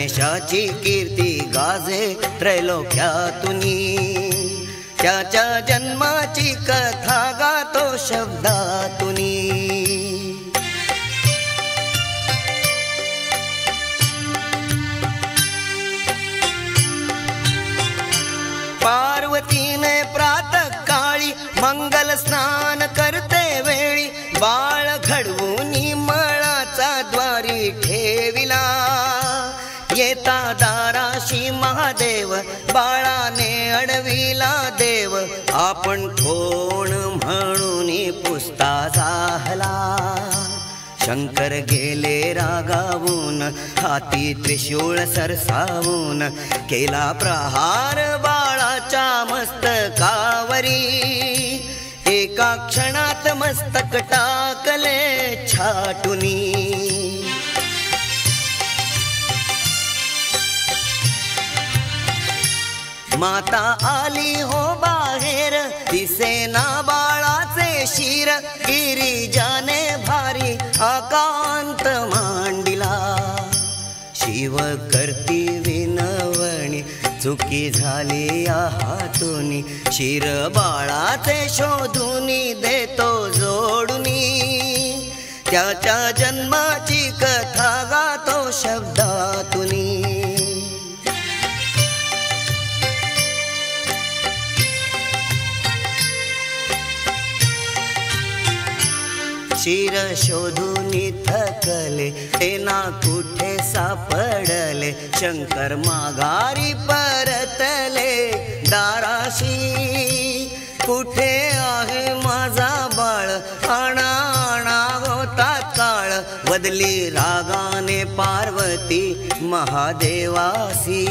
गणेशाची कीर्ती गाजे त्रैलोक्यातुनी, त्याच्या जन्माची कथा गातो शब्दातुनी। पार्वतीने प्रातःकाळी मंगल स्नान करते वेळी, बाळ घडवूनी मळाचा द्वारी ठेविला। येता दाराशी महादेव बाळाने अडविला देव, आपण कोण म्हणून पुसता जाहला। शंकर गेले रागावून हाती त्रिशूळ सरसावून, केला प्रहार बाळाच्या मस्तकावरी। एका क्षणात मस्तक टाकले छाटुनी। माता आली हो बाहेर, दिसेना बाळाचे शिर। गिरिजाने भारी आकांत मांडिला, शिव करती विनवणी चुकी झाली हातूनी। शिर बाळाचे शोधूनी देतो जोडूनी, त्याच्या जन्माची कथा गातो शब्दातुनी। शिर शोधूनी थकले तेना कुठे सापडले, शंकर माघारी परतले दाराशी। कुठे आहे माझा बाळ, आणा आणा होता काळ। बदली रागाने पार्वती महादेवासी,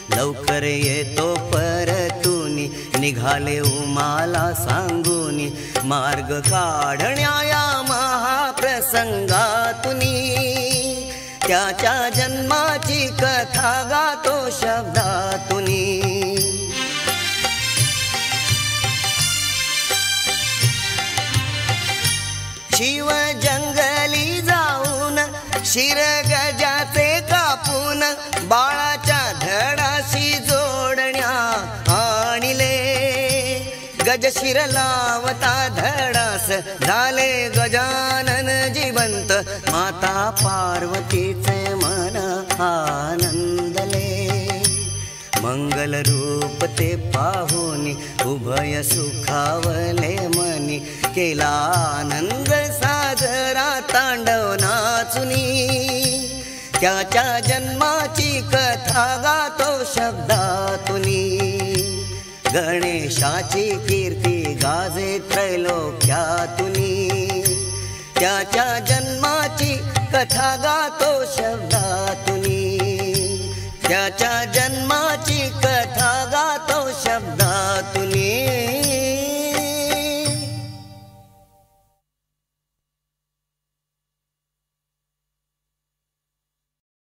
लवकर येतो परतूनी निघाले उमाला सांगूनी। मार्ग काढण्या या महाप्रसंगातुनी, त्याच्या जन्माची कथा गातो शब्दातुनी। शिव जंगली जाऊन शिर गजाचे कापून, बाळाच्या धडाशी जोडण्या आणिले। गज शिर लावता धडास झाले गजानन जिवंत, माता पार्वतीचे मन आनंदले। मंगल रूप ते पाहुनी उभय सुखावले मनी, केला आनंद साजरा तांडव नाचुनी। त्याच्या जन्माची कथा गातो शब्दातुनी, गणेशाची कीर्ती गाजे त्रैलोक्यातुनी। त्याच्या जन्माची कथा गातो